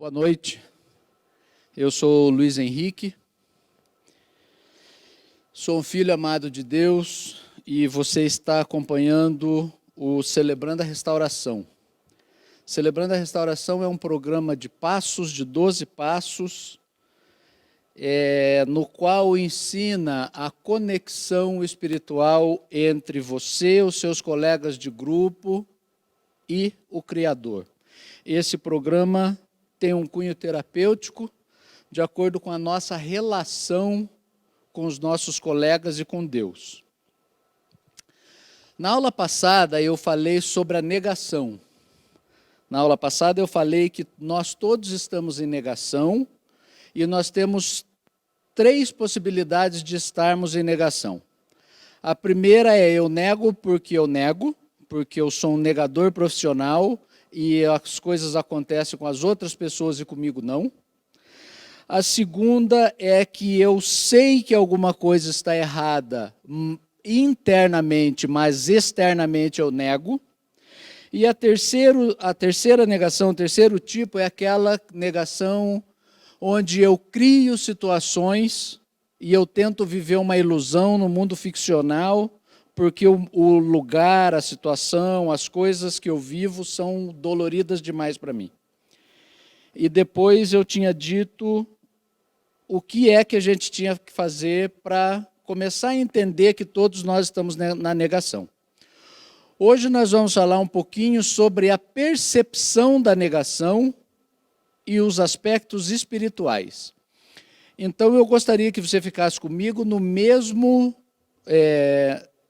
Boa noite, eu sou Luiz Henrique, sou um filho amado de Deus e você está acompanhando o Celebrando a Restauração. Celebrando a Restauração é um programa de passos, de 12 passos, no qual ensina a conexão espiritual entre você, os seus colegas de grupo e o Criador. Esse programa tem um cunho terapêutico, de acordo com a nossa relação com os nossos colegas e com Deus. Na aula passada, eu falei sobre a negação. Na aula passada, eu falei que nós todos estamos em negação e nós temos 3 possibilidades de estarmos em negação. A primeira é eu nego, porque eu sou um negador profissional e as coisas acontecem com as outras pessoas e comigo não. A segunda é que eu sei que alguma coisa está errada internamente, mas externamente eu nego. E a terceira negação, o terceiro tipo é aquela negação onde eu crio situações e eu tento viver uma ilusão no mundo ficcional, porque o lugar, a situação, as coisas que eu vivo são doloridas demais para mim. E depois eu tinha dito o que é que a gente tinha que fazer para começar a entender que todos nós estamos na negação. Hoje nós vamos falar um pouquinho sobre a percepção da negação e os aspectos espirituais. Então eu gostaria que você ficasse comigo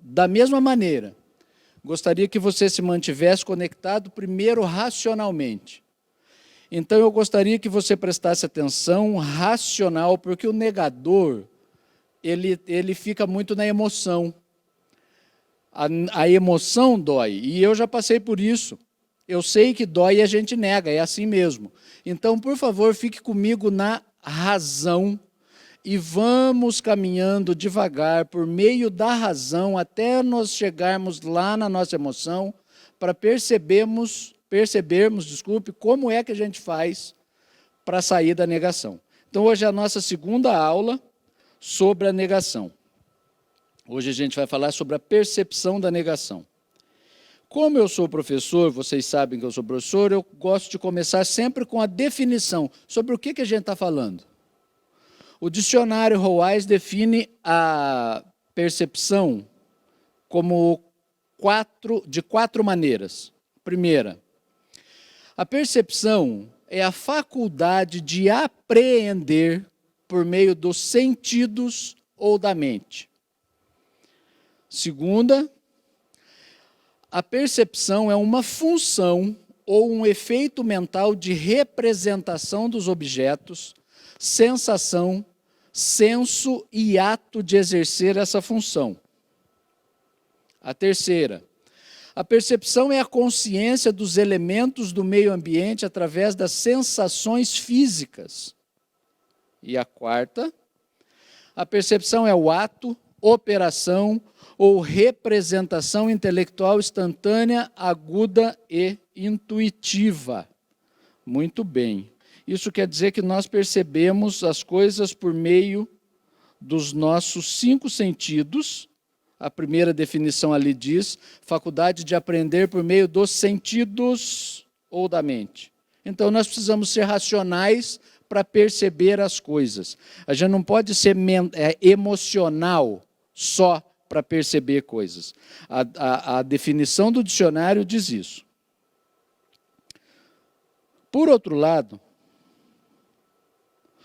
da mesma maneira. Gostaria que você se mantivesse conectado primeiro racionalmente. Então eu gostaria que você prestasse atenção racional, porque o negador, ele fica muito na emoção. A emoção dói, e eu já passei por isso. Eu sei que dói e a gente nega, é assim mesmo. Então, por favor, fique comigo na razão e vamos caminhando devagar por meio da razão até nós chegarmos lá na nossa emoção para percebermos, como é que a gente faz para sair da negação. Então, hoje é a nossa segunda aula sobre a negação. Hoje a gente vai falar sobre a percepção da negação. Como eu sou professor, vocês sabem que eu sou professor, eu gosto de começar sempre com a definição sobre o que a gente está falando. O dicionário Roais define a percepção como de quatro maneiras. Primeira, a percepção é a faculdade de apreender por meio dos sentidos ou da mente. Segunda, a percepção é uma função ou um efeito mental de representação dos objetos, sensação, senso e ato de exercer essa função. A terceira, a percepção é a consciência dos elementos do meio ambiente através das sensações físicas. E a quarta, a percepção é o ato, operação ou representação intelectual instantânea, aguda e intuitiva. Muito bem. Isso quer dizer que nós percebemos as coisas por meio dos nossos 5 sentidos. A primeira definição ali diz, faculdade de aprender por meio dos sentidos ou da mente. Então, nós precisamos ser racionais para perceber as coisas. A gente não pode ser emocional só para perceber coisas. A definição do dicionário diz isso. Por outro lado,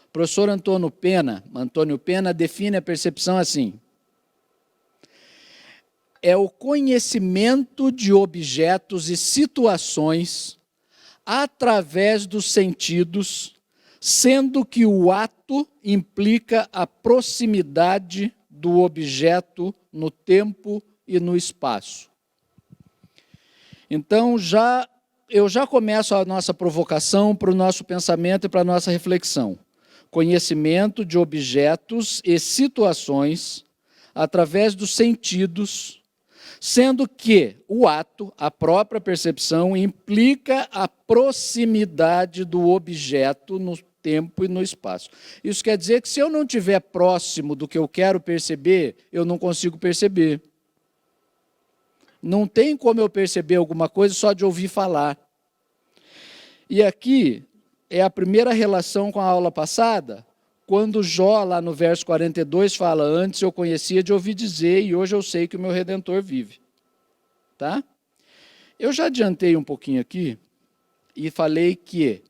o professor Antônio Pena define a percepção assim: é o conhecimento de objetos e situações através dos sentidos, sendo que o ato implica a proximidade do objeto no tempo e no espaço. Então, eu já começo a nossa provocação para o nosso pensamento e para a nossa reflexão. Conhecimento de objetos e situações através dos sentidos, Sendo que o ato, a própria percepção, implica a proximidade do objeto no tempo e no espaço. Isso quer dizer que se eu não estiver próximo do que eu quero perceber, eu não consigo perceber. Não tem como eu perceber alguma coisa só de ouvir falar. E aqui é a primeira relação com a aula passada, quando Jó, lá no verso 42, fala: antes eu conhecia de ouvir dizer, e hoje eu sei que o meu Redentor vive. Tá? Eu já adiantei um pouquinho aqui, e falei que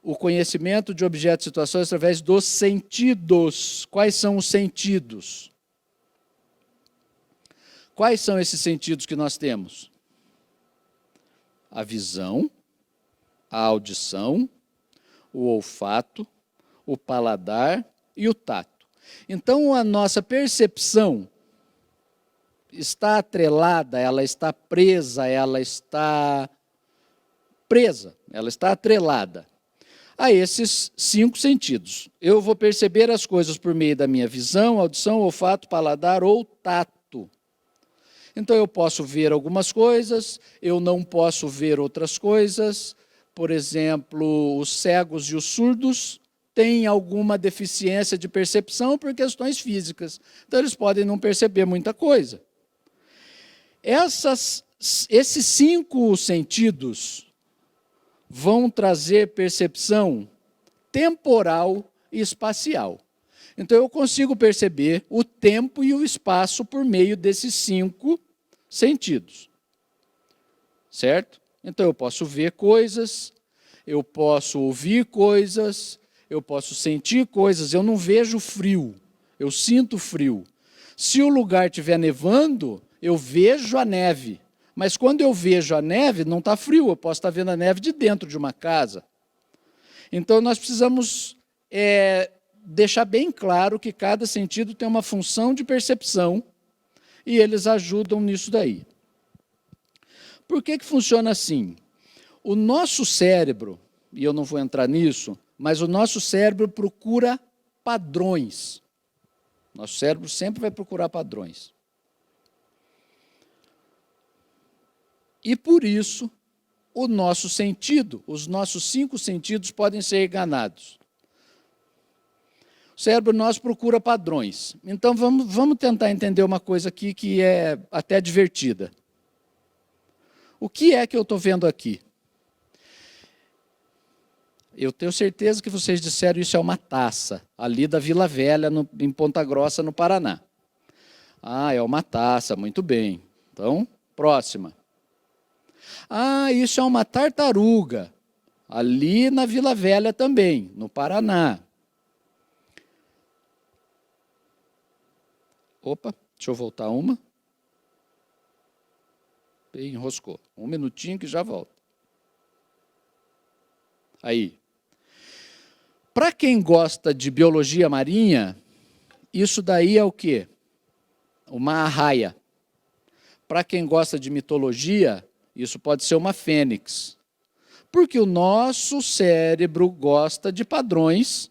o conhecimento de objetos e situações através dos sentidos. Quais são os sentidos? Quais são esses sentidos que nós temos? A visão, a audição, o olfato, o paladar e o tato. Então, a nossa percepção está atrelada, ela está atrelada a esses 5 sentidos. Eu vou perceber as coisas por meio da minha visão, audição, olfato, paladar ou tato. Então, eu posso ver algumas coisas, eu não posso ver outras coisas. Por exemplo, os cegos e os surdos têm alguma deficiência de percepção por questões físicas. Então, eles podem não perceber muita coisa. Esses 5 sentidos vão trazer percepção temporal e espacial. Então, eu consigo perceber o tempo e o espaço por meio desses 5 sentidos. Certo? Então, eu posso ver coisas, eu posso ouvir coisas, eu posso sentir coisas. Eu não vejo frio, eu sinto frio. Se o lugar estiver nevando, eu vejo a neve. Mas quando eu vejo a neve, não está frio, eu posso estar vendo a neve de dentro de uma casa. Então, nós precisamos deixar bem claro que cada sentido tem uma função de percepção e eles ajudam nisso daí. Por que funciona assim? O nosso cérebro, e eu não vou entrar nisso, mas o nosso cérebro procura padrões. Nosso cérebro sempre vai procurar padrões. E por isso, o nosso sentido, os nossos 5 sentidos podem ser enganados. O cérebro nosso procura padrões. Então, vamos tentar entender uma coisa aqui que é até divertida. O que é que eu estou vendo aqui? Eu tenho certeza que vocês disseram isso é uma taça, ali da Vila Velha, em Ponta Grossa, no Paraná. Ah, é uma taça, muito bem. Então, próxima. Ah, isso é uma tartaruga, ali na Vila Velha também, no Paraná. Opa, deixa eu voltar uma. Enroscou. Um minutinho que já volta. Aí. Para quem gosta de biologia marinha, isso daí é o quê? Uma arraia. Para quem gosta de mitologia, isso pode ser uma fênix. Porque o nosso cérebro gosta de padrões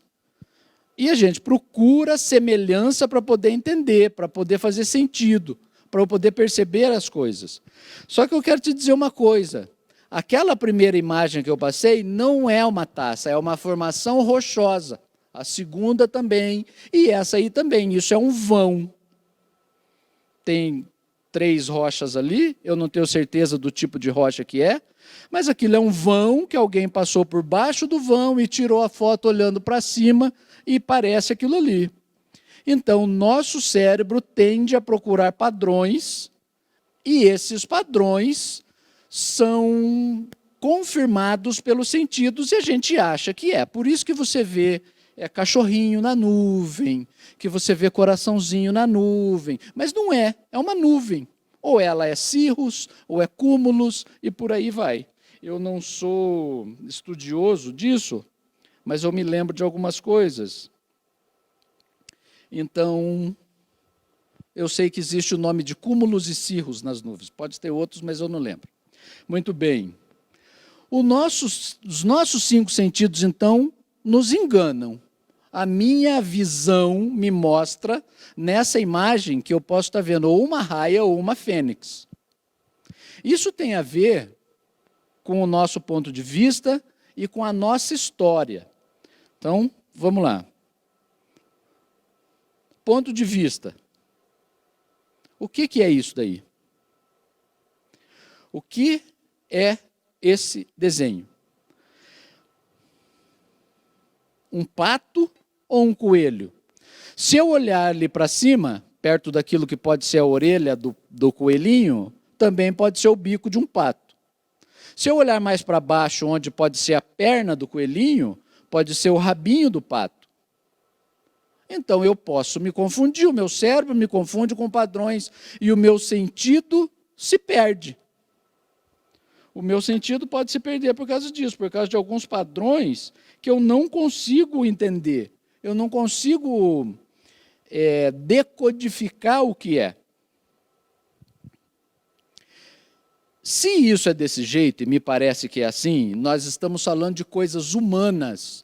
e a gente procura semelhança para poder entender, para poder fazer sentido, para poder perceber as coisas. Só que eu quero te dizer uma coisa. Aquela primeira imagem que eu passei não é uma taça, é uma formação rochosa. A segunda também, e essa aí também. Isso é um vão. Tem 3 rochas ali, eu não tenho certeza do tipo de rocha que é, mas aquilo é um vão que alguém passou por baixo do vão e tirou a foto olhando para cima e parece aquilo ali. Então, nosso cérebro tende a procurar padrões e esses padrões são confirmados pelos sentidos e a gente acha que é. Por isso que você vê cachorrinho na nuvem, que você vê coraçãozinho na nuvem, mas não é, é uma nuvem. Ou ela é cirrus, ou é cúmulos, e por aí vai. Eu não sou estudioso disso, mas eu me lembro de algumas coisas. Então, eu sei que existe o nome de cúmulos e cirrus nas nuvens. Pode ter outros, mas eu não lembro. Muito bem. Os nossos 5 sentidos, então, nos enganam. a minha visão me mostra, nessa imagem, que eu posso estar vendo ou uma raia ou uma fênix. Isso tem a ver com o nosso ponto de vista e com a nossa história. Então, vamos lá. Ponto de vista. O que é isso daí? O que é esse desenho? Um pato ou um coelho? Se eu olhar ali para cima, perto daquilo que pode ser a orelha do coelhinho, também pode ser o bico de um pato. Se eu olhar mais para baixo, onde pode ser a perna do coelhinho, pode ser o rabinho do pato. Então eu posso me confundir, o meu cérebro me confunde com padrões e o meu sentido se perde. O meu sentido pode se perder por causa disso, por causa de alguns padrões que eu não consigo entender. Eu não consigo decodificar o que é. Se isso é desse jeito, e me parece que é assim, nós estamos falando de coisas humanas.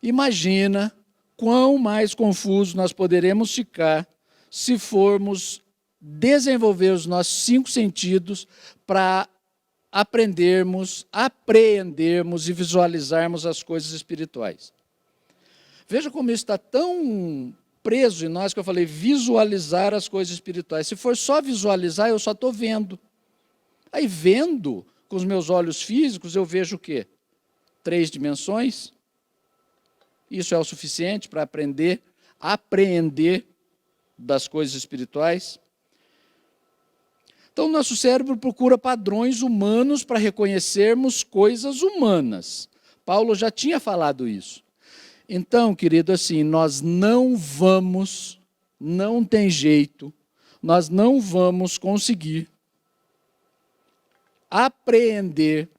Imagina quão mais confuso nós poderemos ficar se formos desenvolver os nossos 5 sentidos para aprendermos, apreendermos e visualizarmos as coisas espirituais. Veja como isso está tão preso em nós que eu falei visualizar as coisas espirituais. Se for só visualizar, eu só estou vendo. Aí vendo com os meus olhos físicos, eu vejo o quê? 3 dimensões. Isso é o suficiente para aprender, apreender das coisas espirituais. Então, nosso cérebro procura padrões humanos para reconhecermos coisas humanas. Paulo já tinha falado isso. Então, querido, assim, nós não tem jeito, nós não vamos conseguir apreender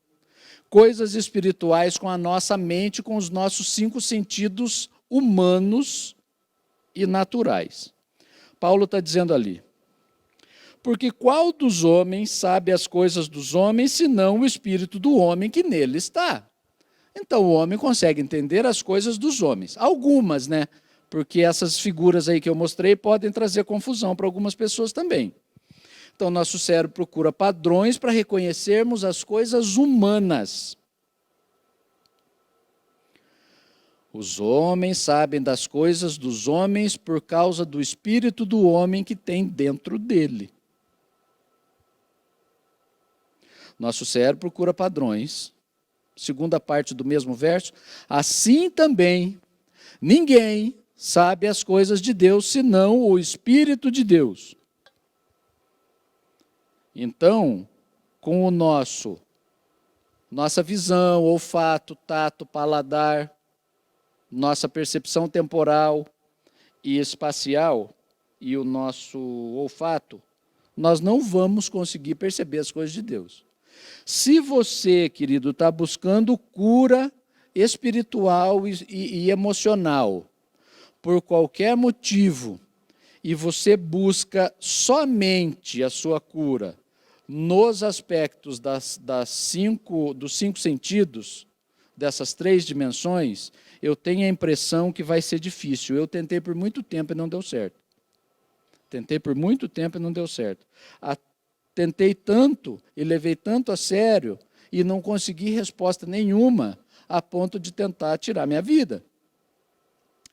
coisas espirituais com a nossa mente, com os nossos 5 sentidos humanos e naturais. Paulo está dizendo ali, porque qual dos homens sabe as coisas dos homens, senão o espírito do homem que nele está? Então o homem consegue entender as coisas dos homens. Algumas, né? Porque essas figuras aí que eu mostrei podem trazer confusão para algumas pessoas também. Então, nosso cérebro procura padrões para reconhecermos as coisas humanas. Os homens sabem das coisas dos homens por causa do espírito do homem que tem dentro dele. Nosso cérebro procura padrões. Segunda parte do mesmo verso. Assim também, ninguém sabe as coisas de Deus, senão o Espírito de Deus. Então, com o nossa visão, olfato, tato, paladar, nossa percepção temporal e espacial e o nosso olfato, nós não vamos conseguir perceber as coisas de Deus. Se você, querido, está buscando cura espiritual e emocional, por qualquer motivo, e você busca somente a sua cura nos aspectos dos 5 sentidos, dessas 3 dimensões, eu tenho a impressão que vai ser difícil. Eu tentei por muito tempo e não deu certo. Tentei tanto e levei tanto a sério e não consegui resposta nenhuma a ponto de tentar tirar minha vida.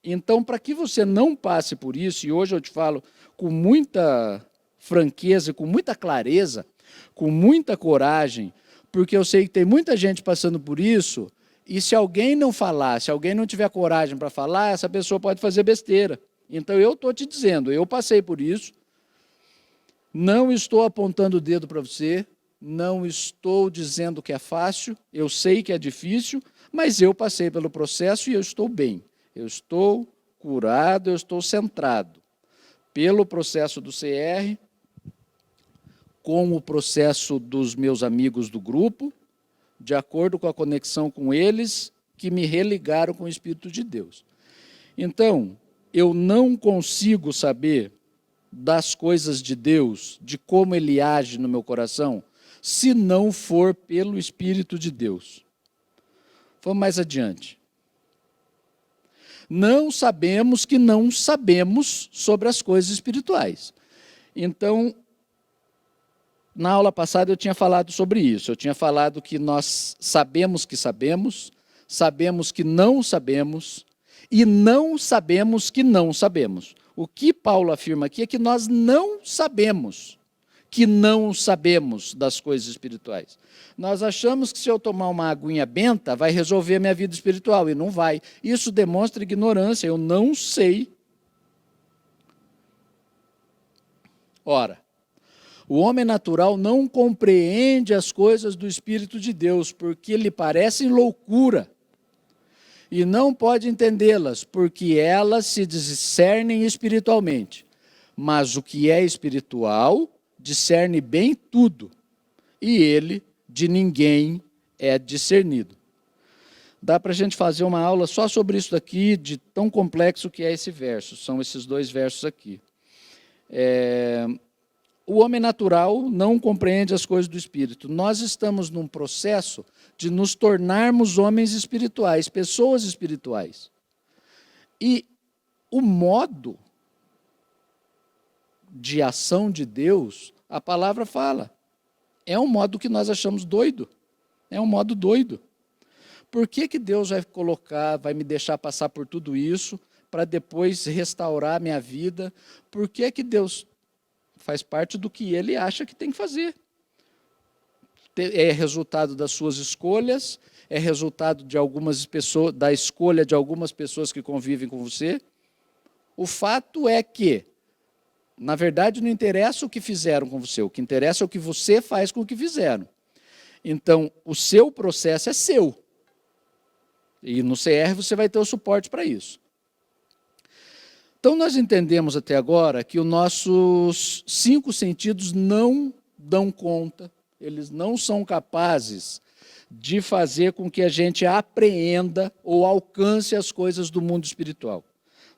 Então, para que você não passe por isso, e hoje eu te falo com muita franqueza, com muita clareza, com muita coragem, porque eu sei que tem muita gente passando por isso, e se alguém não falar, se alguém não tiver coragem para falar, essa pessoa pode fazer besteira. Então, eu estou te dizendo, eu passei por isso, não estou apontando o dedo para você, não estou dizendo que é fácil, eu sei que é difícil, mas eu passei pelo processo e eu estou bem. Eu estou curado, eu estou centrado pelo processo do CR, com o processo dos meus amigos do grupo, de acordo com a conexão com eles, que me religaram com o Espírito de Deus. Então, eu não consigo saber das coisas de Deus, de como Ele age no meu coração, se não for pelo Espírito de Deus. Vamos mais adiante. não sabemos que não sabemos sobre as coisas espirituais. Então, na aula passada eu tinha falado sobre isso. Eu tinha falado que nós sabemos que não sabemos e não sabemos que não sabemos. O que Paulo afirma aqui é que nós não sabemos que não sabemos das coisas espirituais. Nós achamos que se eu tomar uma aguinha benta vai resolver a minha vida espiritual, e não vai. Isso demonstra ignorância, eu não sei. Ora, o homem natural não compreende as coisas do Espírito de Deus, porque lhe parecem loucura, e não pode entendê-las, porque elas se discernem espiritualmente. Mas o que é espiritual discerne bem tudo, e ele de ninguém é discernido. Dá para a gente fazer uma aula só sobre isso daqui, de tão complexo que é esse verso, são esses dois versos aqui. O homem natural não compreende as coisas do Espírito. Nós estamos num processo de nos tornarmos homens espirituais, pessoas espirituais. E o modo de ação de Deus, a palavra fala, é um modo que nós achamos doido. É um modo doido. Por que Deus vai me deixar passar por tudo isso, para depois restaurar a minha vida? Por que Deus faz parte do que Ele acha que tem que fazer? É resultado das suas escolhas, é resultado de algumas pessoas, da escolha de algumas pessoas que convivem com você. O fato é que, na verdade, não interessa o que fizeram com você, o que interessa é o que você faz com o que fizeram. Então, o seu processo é seu. E no CR você vai ter o suporte para isso. Então, nós entendemos até agora que os nossos 5 sentidos não dão conta, eles não são capazes de fazer com que a gente apreenda ou alcance as coisas do mundo espiritual.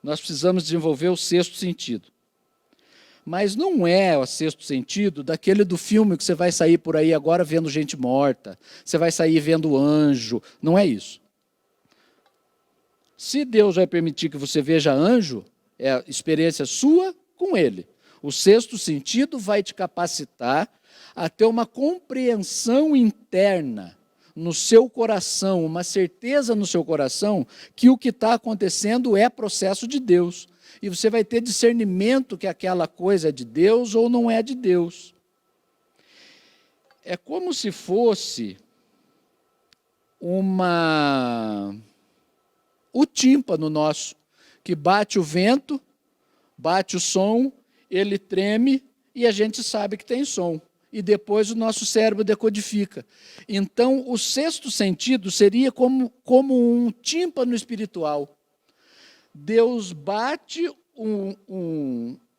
Nós precisamos desenvolver o 6º sentido. Mas não é o 6º sentido daquele do filme que você vai sair por aí agora vendo gente morta, você vai sair vendo anjo, não é isso. Se Deus vai permitir que você veja anjo, é a experiência sua com ele. O 6º sentido vai te capacitar a ter uma compreensão interna no seu coração, uma certeza no seu coração que o que está acontecendo é processo de Deus. E você vai ter discernimento que aquela coisa é de Deus ou não é de Deus. É como se fosse o tímpano nosso, que bate o vento, bate o som, ele treme e a gente sabe que tem som. E depois o nosso cérebro decodifica. Então, o 6º sentido seria como um tímpano espiritual. Deus bate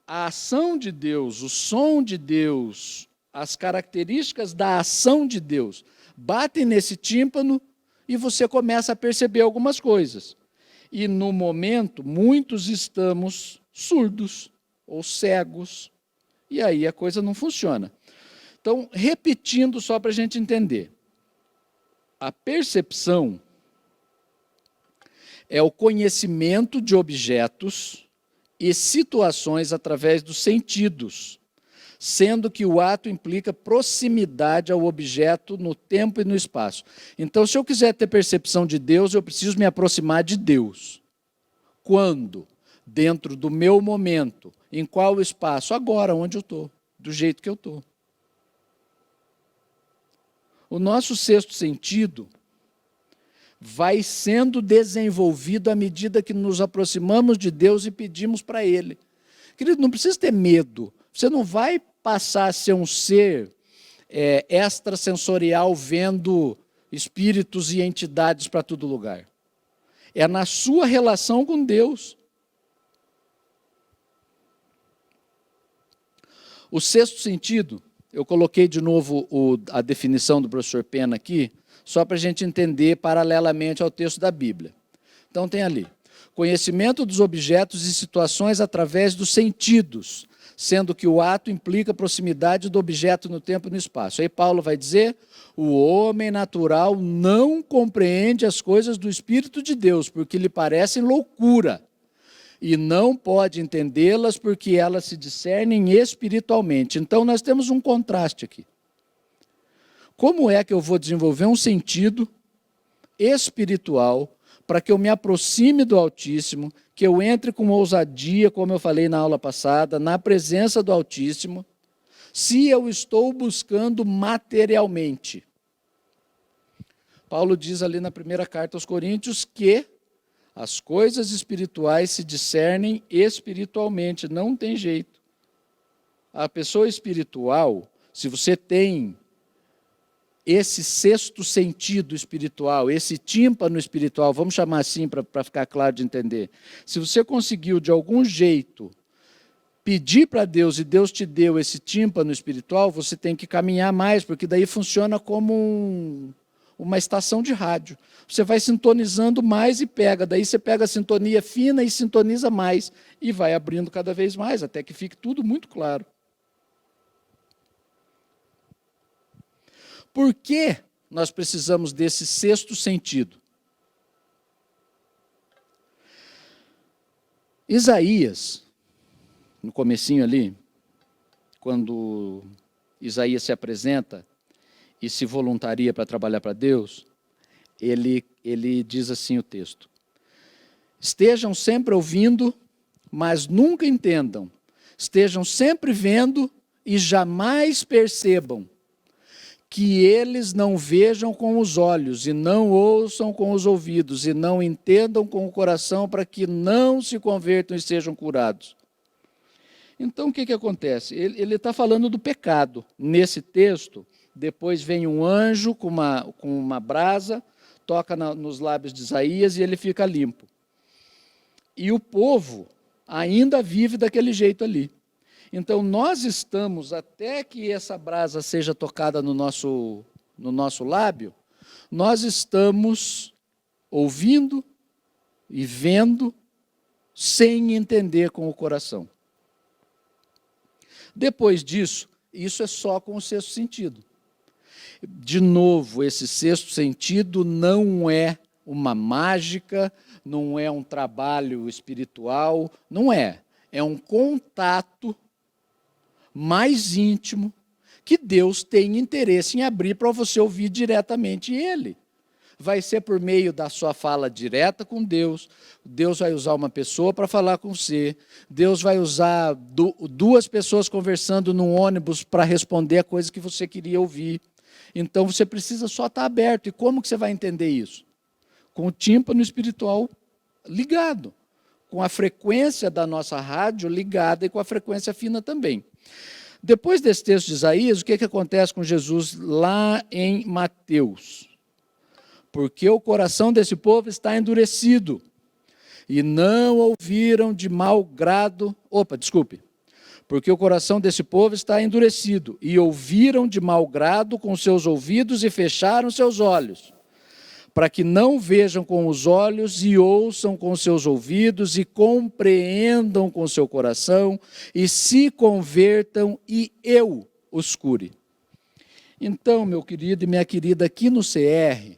a ação de Deus, o som de Deus, as características da ação de Deus, batem nesse tímpano e você começa a perceber algumas coisas. E no momento, muitos estamos surdos ou cegos, e aí a coisa não funciona. Então, repetindo só para a gente entender, a percepção é o conhecimento de objetos e situações através dos sentidos, sendo que o ato implica proximidade ao objeto no tempo e no espaço. Então, se eu quiser ter percepção de Deus, eu preciso me aproximar de Deus. Quando? Dentro do meu momento. Em qual espaço? Agora, onde eu estou, do jeito que eu estou. O nosso 6º sentido vai sendo desenvolvido à medida que nos aproximamos de Deus e pedimos para Ele. Querido, não precisa ter medo. Você não vai passar a ser um ser extrasensorial vendo espíritos e entidades para todo lugar. É na sua relação com Deus. O 6º sentido, eu coloquei de novo a definição do professor Pena aqui, só para a gente entender paralelamente ao texto da Bíblia. Então tem ali, conhecimento dos objetos e situações através dos sentidos, sendo que o ato implica a proximidade do objeto no tempo e no espaço. Aí Paulo vai dizer, o homem natural não compreende as coisas do Espírito de Deus, porque lhe parecem loucura, e não pode entendê-las porque elas se discernem espiritualmente. Então nós temos um contraste aqui. Como é que eu vou desenvolver um sentido espiritual para que eu me aproxime do Altíssimo, que eu entre com ousadia, como eu falei na aula passada, na presença do Altíssimo, se eu estou buscando materialmente? Paulo diz ali na primeira carta aos Coríntios que as coisas espirituais se discernem espiritualmente, não tem jeito. A pessoa espiritual, se você tem esse sexto sentido espiritual, esse tímpano espiritual, vamos chamar assim para ficar claro de entender. Se você conseguiu, de algum jeito, pedir para Deus e Deus te deu esse tímpano espiritual, você tem que caminhar mais, porque daí funciona como uma estação de rádio. Você vai sintonizando mais e pega, daí você pega a sintonia fina e sintoniza mais, e vai abrindo cada vez mais, até que fique tudo muito claro. Por que nós precisamos desse sexto sentido? Isaías, no comecinho ali, quando Isaías se apresenta e se voluntaria para trabalhar para Deus, ele diz assim o texto: estejam sempre ouvindo, mas nunca entendam, estejam sempre vendo e jamais percebam, que eles não vejam com os olhos, e não ouçam com os ouvidos, e não entendam com o coração, para que não se convertam e sejam curados. Então, o que acontece? Ele está falando do pecado. Nesse texto, depois vem um anjo com uma brasa, toca nos lábios de Isaías e ele fica limpo. E o povo ainda vive daquele jeito ali. Então, nós estamos, até que essa brasa seja tocada no nosso lábio, nós estamos ouvindo e vendo sem entender com o coração. Depois disso, isso é só com o sexto sentido. De novo, esse sexto sentido não é uma mágica, não é um trabalho espiritual, não é. É um contato mais íntimo que Deus tem interesse em abrir para você ouvir diretamente Ele. Vai ser por meio da sua fala direta com Deus. Deus vai usar uma pessoa para falar com você. Deus vai usar duas pessoas conversando num ônibus para responder a coisa que você queria ouvir. Então você precisa só estar aberto. E como que você vai entender isso? Com o tímpano espiritual ligado, com a frequência da nossa rádio ligada e com a frequência fina também. Depois desse texto de Isaías, o que acontece com Jesus lá em Mateus? Porque o coração desse povo está endurecido, e não ouviram de mau grado... Porque o coração desse povo está endurecido, e ouviram de mau grado com seus ouvidos e fecharam seus olhos, para que não vejam com os olhos e ouçam com seus ouvidos e compreendam com seu coração e se convertam e eu os cure. Então, meu querido e minha querida, aqui no CR,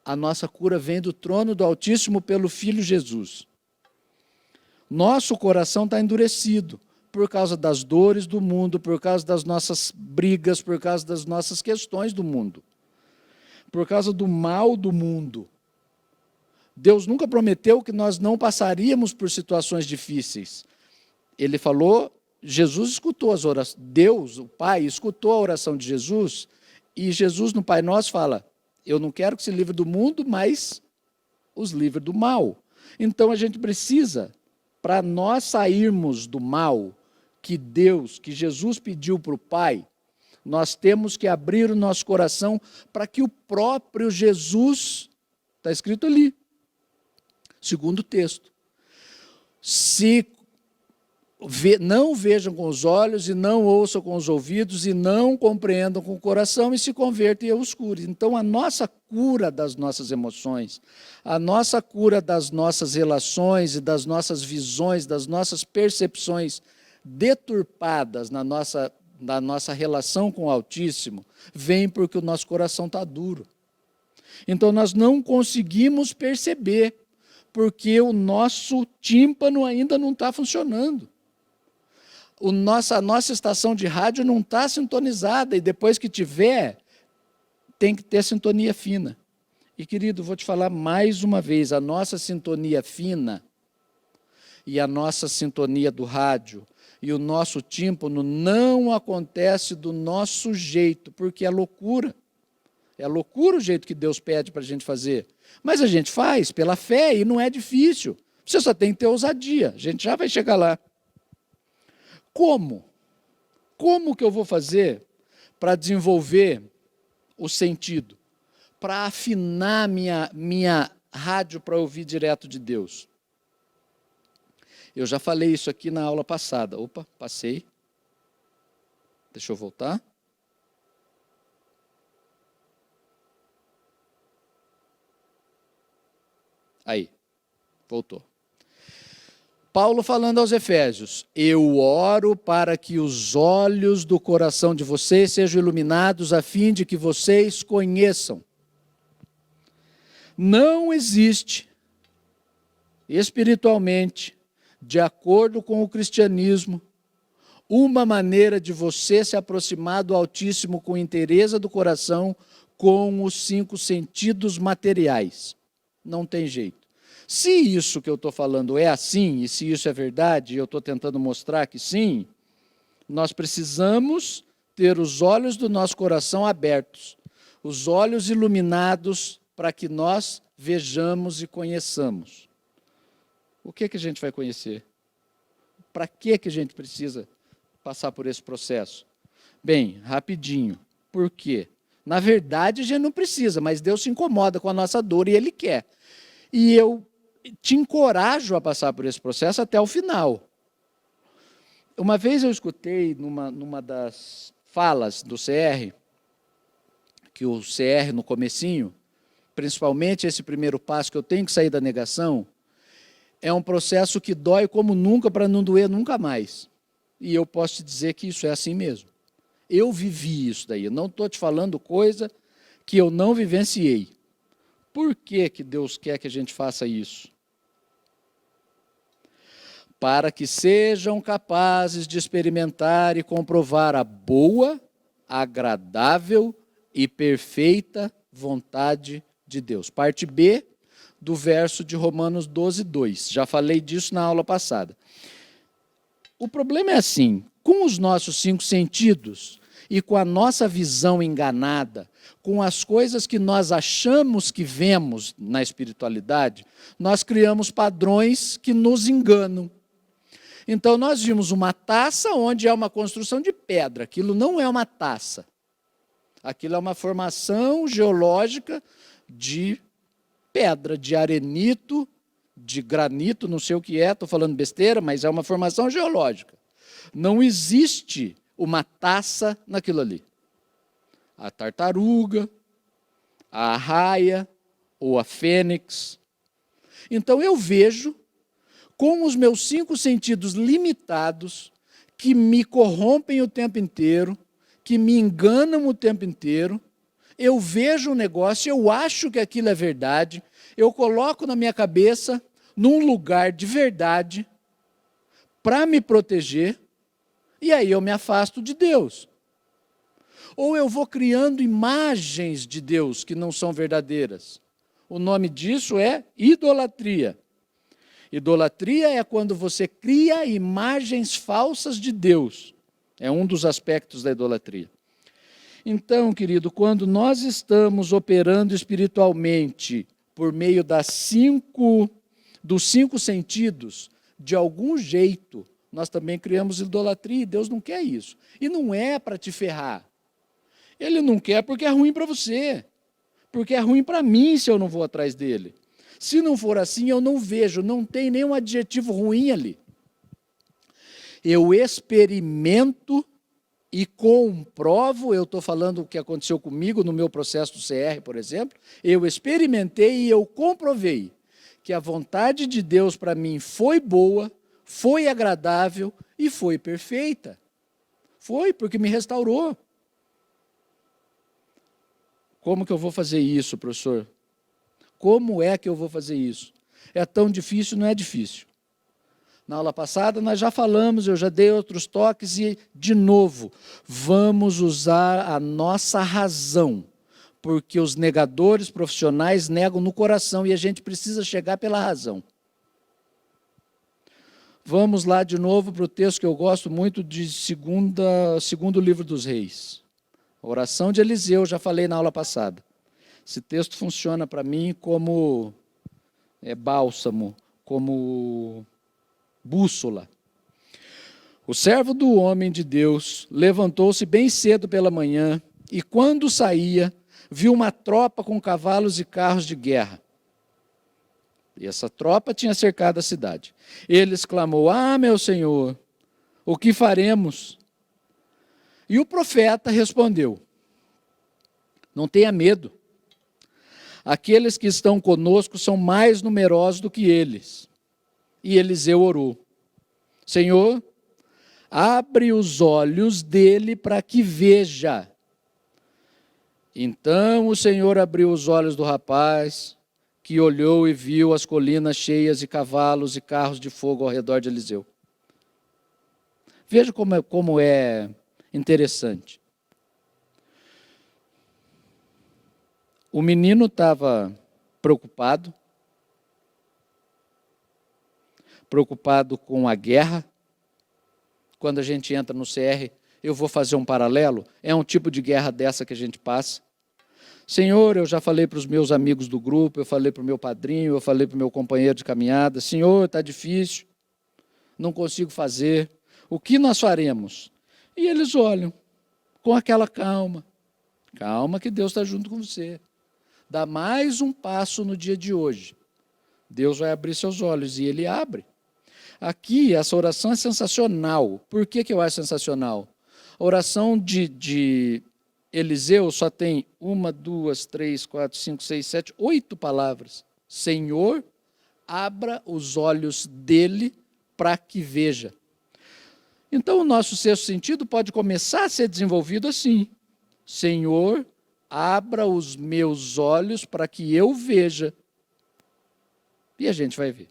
a nossa cura vem do trono do Altíssimo pelo Filho Jesus. Nosso coração está endurecido por causa das dores do mundo, por causa das nossas brigas, por causa das nossas questões do mundo, por causa do mal do mundo. Deus nunca prometeu que nós não passaríamos por situações difíceis. Ele falou, Jesus escutou as orações, Deus, o Pai, escutou a oração de Jesus, e Jesus no Pai Nosso fala, eu não quero que se livre do mundo, mas os livre do mal. Então a gente precisa, para nós sairmos do mal que Jesus pediu para o Pai, nós temos que abrir o nosso coração para que o próprio Jesus, está escrito ali, segundo o texto, não vejam com os olhos e não ouçam com os ouvidos e não compreendam com o coração e se convertam e eu os cure. Então a nossa cura das nossas emoções, a nossa cura das nossas relações e das nossas visões, das nossas percepções deturpadas na nossa relação com o Altíssimo, vem porque o nosso coração está duro. Então nós não conseguimos perceber, porque o nosso tímpano ainda não está funcionando. A nossa estação de rádio não está sintonizada, e depois que tiver, tem que ter sintonia fina. E, querido, vou te falar mais uma vez, a nossa sintonia fina e a nossa sintonia do rádio e o nosso tímpano não acontece do nosso jeito, porque é loucura. É loucura o jeito que Deus pede para a gente fazer. Mas a gente faz pela fé e não é difícil. Você só tem que ter ousadia. A gente já vai chegar lá. Como? Como que eu vou fazer para desenvolver o sentido? Para afinar minha rádio para ouvir direto de Deus? Eu já falei isso aqui na aula passada. Opa, passei. Deixa eu voltar. Aí, voltou. Paulo falando aos Efésios: eu oro para que os olhos do coração de vocês sejam iluminados, a fim de que vocês conheçam. Não existe, espiritualmente, de acordo com o cristianismo, uma maneira de você se aproximar do Altíssimo com inteireza do coração, com os 5 sentidos materiais. Não tem jeito. Se isso que eu estou falando é assim, e se isso é verdade, e eu estou tentando mostrar que sim, nós precisamos ter os olhos do nosso coração abertos, os olhos iluminados, para que nós vejamos e conheçamos. O que a gente vai conhecer? Para que a gente precisa passar por esse processo? Bem, rapidinho. Por quê? Na verdade, a gente não precisa, mas Deus se incomoda com a nossa dor e Ele quer. E eu te encorajo a passar por esse processo até o final. Uma vez eu escutei numa das falas do CR, que o CR no comecinho, principalmente esse primeiro passo, que eu tenho que sair da negação, é um processo que dói como nunca para não doer nunca mais. E eu posso te dizer que isso é assim mesmo. Eu vivi isso daí, eu não estou te falando coisa que eu não vivenciei. Por que Deus quer que a gente faça isso? Para que sejam capazes de experimentar e comprovar a boa, agradável e perfeita vontade de Deus. Parte B do verso de Romanos 12, 2. Já falei disso na aula passada. O problema é assim, com os nossos 5 sentidos e com a nossa visão enganada, com as coisas que nós achamos que vemos na espiritualidade, nós criamos padrões que nos enganam. Então, nós vimos uma taça onde é uma construção de pedra. Aquilo não é uma taça. Aquilo é uma formação geológica de pedra, de arenito, de granito, não sei o que é, estou falando besteira, mas é uma formação geológica. Não existe uma taça naquilo ali. A tartaruga, a arraia ou a fênix. Então eu vejo, com os meus 5 sentidos limitados, que me corrompem o tempo inteiro, que me enganam o tempo inteiro, eu vejo um negócio, eu acho que aquilo é verdade, eu coloco na minha cabeça, num lugar de verdade, para me proteger, e aí eu me afasto de Deus. Ou eu vou criando imagens de Deus que não são verdadeiras. O nome disso é idolatria. Idolatria é quando você cria imagens falsas de Deus. É um dos aspectos da idolatria. Então, querido, quando nós estamos operando espiritualmente por meio dos 5 sentidos, de algum jeito, nós também criamos idolatria e Deus não quer isso. E não é para te ferrar. Ele não quer porque é ruim para você. Porque é ruim para mim se eu não vou atrás dele. Se não for assim, eu não vejo, não tem nenhum adjetivo ruim ali. Eu experimento e comprovo, eu estou falando o que aconteceu comigo no meu processo do CR, por exemplo, eu experimentei e eu comprovei que a vontade de Deus para mim foi boa, foi agradável E foi perfeita. Foi, porque me restaurou. Como que eu vou fazer isso, professor? Como é que eu vou fazer isso? É tão difícil? Não é difícil. Na aula passada nós já falamos, eu já dei outros toques e, de novo, vamos usar a nossa razão, porque os negadores profissionais negam no coração e a gente precisa chegar pela razão. Vamos lá de novo para o texto que eu gosto muito de segundo livro dos Reis. A oração de Eliseu, já falei na aula passada. Esse texto funciona para mim como bálsamo, como bússola. O servo do homem de Deus levantou-se bem cedo pela manhã e, quando saía, viu uma tropa com cavalos e carros de guerra. E essa tropa tinha cercado a cidade. Ele exclamou: "Ah, meu senhor, o que faremos?" E o profeta respondeu: "Não tenha medo. Aqueles que estão conosco são mais numerosos do que eles." E Eliseu orou: "Senhor, abre os olhos dele para que veja." Então o Senhor abriu os olhos do rapaz, que olhou e viu as colinas cheias de cavalos e carros de fogo ao redor de Eliseu. Veja como é interessante. O menino estava preocupado com a guerra. Quando a gente entra no CR, eu vou fazer um paralelo, é um tipo de guerra dessa que a gente passa. Senhor, eu já falei para os meus amigos do grupo, eu falei para o meu padrinho, eu falei para o meu companheiro de caminhada: Senhor, está difícil, não consigo fazer, o que nós faremos? E eles olham com aquela calma, calma que Deus está junto com você. Dá mais um passo no dia de hoje, Deus vai abrir seus olhos, e Ele abre. Aqui, essa oração é sensacional. Por que eu acho sensacional? A oração de Eliseu só tem 1, 2, 3, 4, 5, 6, 7, 8 palavras. Senhor, abra os olhos dele para que veja. Então, o nosso sexto sentido pode começar a ser desenvolvido assim: Senhor, abra os meus olhos para que eu veja. E a gente vai ver.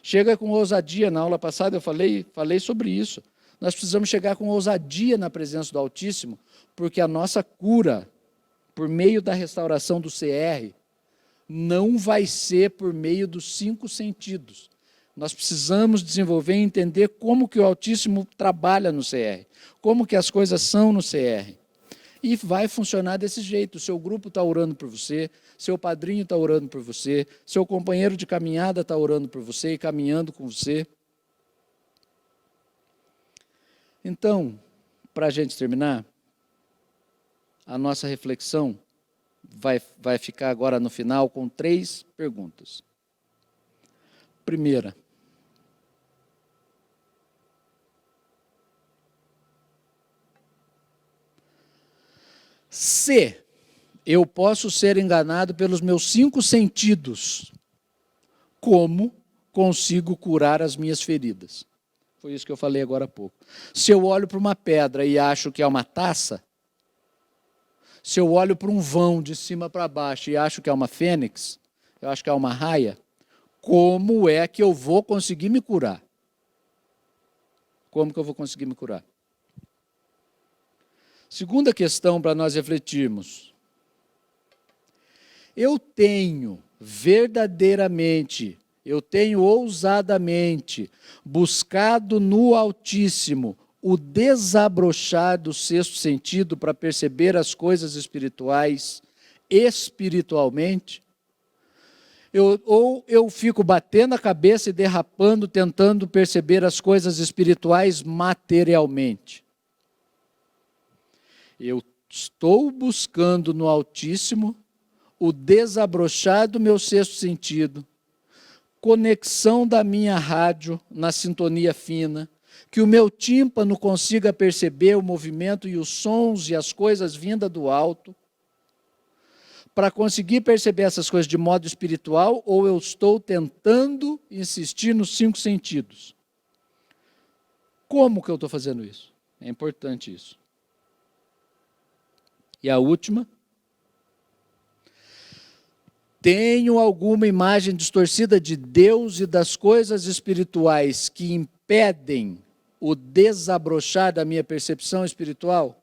Chega com ousadia. Na aula passada eu falei sobre isso. Nós precisamos chegar com ousadia na presença do Altíssimo, porque a nossa cura, por meio da restauração do CR, não vai ser por meio dos 5 sentidos. Nós precisamos desenvolver e entender como que o Altíssimo trabalha no CR, como que as coisas são no CR. E vai funcionar desse jeito. O seu grupo está orando por você, seu padrinho está orando por você, seu companheiro de caminhada está orando por você e caminhando com você. Então, para a gente terminar, a nossa reflexão vai ficar agora no final com 3 perguntas. Primeira: se eu posso ser enganado pelos meus 5 sentidos, como consigo curar as minhas feridas? Foi isso que eu falei agora há pouco. Se eu olho para uma pedra e acho que é uma taça, se eu olho para um vão de cima para baixo e acho que é uma fênix, eu acho que é uma raia, como é que eu vou conseguir me curar? Como que eu vou conseguir me curar? Segunda questão para nós refletirmos: eu tenho verdadeiramente, eu tenho ousadamente buscado no Altíssimo o desabrochar do 6º sentido para perceber as coisas espirituais espiritualmente? Ou eu fico batendo a cabeça e derrapando, tentando perceber as coisas espirituais materialmente? Eu estou buscando no Altíssimo o desabrochar do meu 6º sentido, conexão da minha rádio na sintonia fina, que o meu tímpano consiga perceber o movimento e os sons e as coisas vindas do alto, para conseguir perceber essas coisas de modo espiritual, ou eu estou tentando insistir nos 5 sentidos? Como que eu estou fazendo isso? É importante isso. E a última. Tenho alguma imagem distorcida de Deus e das coisas espirituais que impedem o desabrochar da minha percepção espiritual?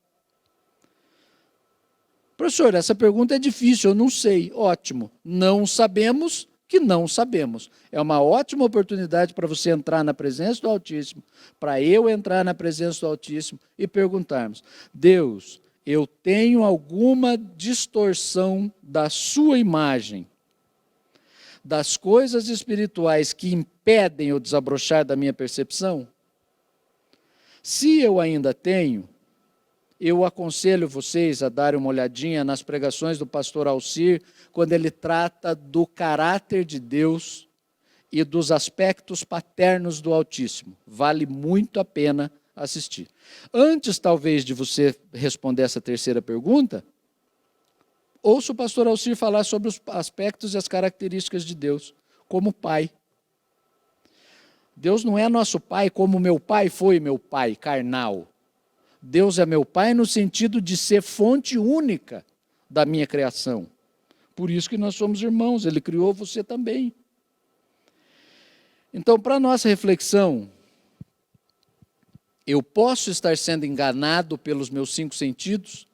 Professor, essa pergunta é difícil, eu não sei. Ótimo. Não sabemos que não sabemos. É uma ótima oportunidade para você entrar na presença do Altíssimo, para eu entrar na presença do Altíssimo e perguntarmos: Deus, eu tenho alguma distorção da sua imagem, das coisas espirituais que impedem o desabrochar da minha percepção? Se eu ainda tenho, eu aconselho vocês a darem uma olhadinha nas pregações do pastor Alcir, quando ele trata do caráter de Deus e dos aspectos paternos do Altíssimo. Vale muito a pena assistir. Antes, talvez, de você responder essa terceira pergunta, ouça o pastor Alcir falar sobre os aspectos e as características de Deus como Pai. Deus não é nosso Pai como meu pai foi meu pai carnal. Deus é meu Pai no sentido de ser fonte única da minha criação. Por isso que nós somos irmãos, Ele criou você também. Então, para a nossa reflexão, eu posso estar sendo enganado pelos meus 5 sentidos?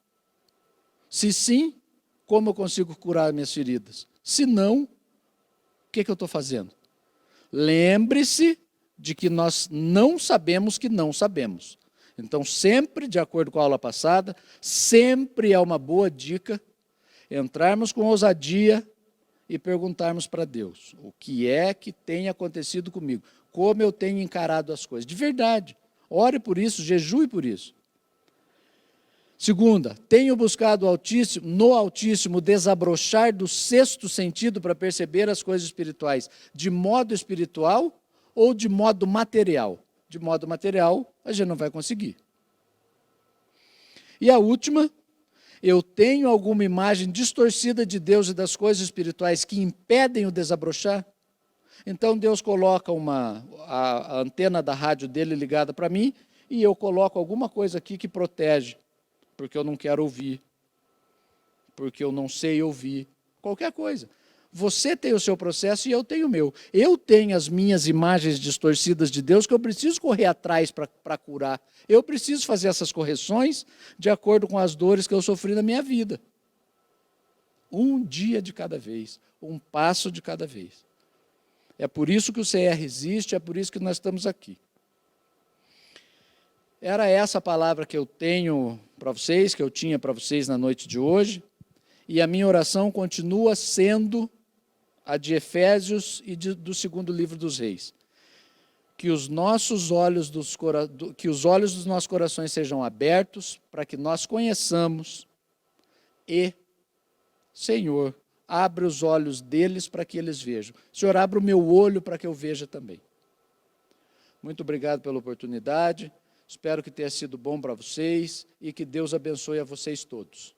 Se sim, como eu consigo curar minhas feridas? Se não, o que eu estou fazendo? Lembre-se de que nós não sabemos que não sabemos. Então, sempre, de acordo com a aula passada, sempre é uma boa dica entrarmos com ousadia e perguntarmos para Deus: o que é que tem acontecido comigo? Como eu tenho encarado as coisas? De verdade, ore por isso, jejue por isso. Segunda, tenho buscado no Altíssimo desabrochar do 6º sentido para perceber as coisas espirituais, de modo espiritual ou de modo material? De modo material, a gente não vai conseguir. E a última, eu tenho alguma imagem distorcida de Deus e das coisas espirituais que impedem o desabrochar? Então Deus coloca a antena da rádio dele ligada para mim e eu coloco alguma coisa aqui que protege, porque eu não quero ouvir, porque eu não sei ouvir, qualquer coisa. Você tem o seu processo e eu tenho o meu. Eu tenho as minhas imagens distorcidas de Deus que eu preciso correr atrás para curar. Eu preciso fazer essas correções de acordo com as dores que eu sofri na minha vida. Um dia de cada vez, um passo de cada vez. É por isso que o CR existe, é por isso que nós estamos aqui. Era essa a palavra que eu tenho para vocês, que eu tinha para vocês na noite de hoje. E a minha oração continua sendo a de Efésios e do 2º livro dos Reis. Que os olhos dos nossos corações sejam abertos para que nós conheçamos e, Senhor, abre os olhos deles para que eles vejam. Senhor, abre o meu olho para que eu veja também. Muito obrigado pela oportunidade. Espero que tenha sido bom para vocês e que Deus abençoe a vocês todos.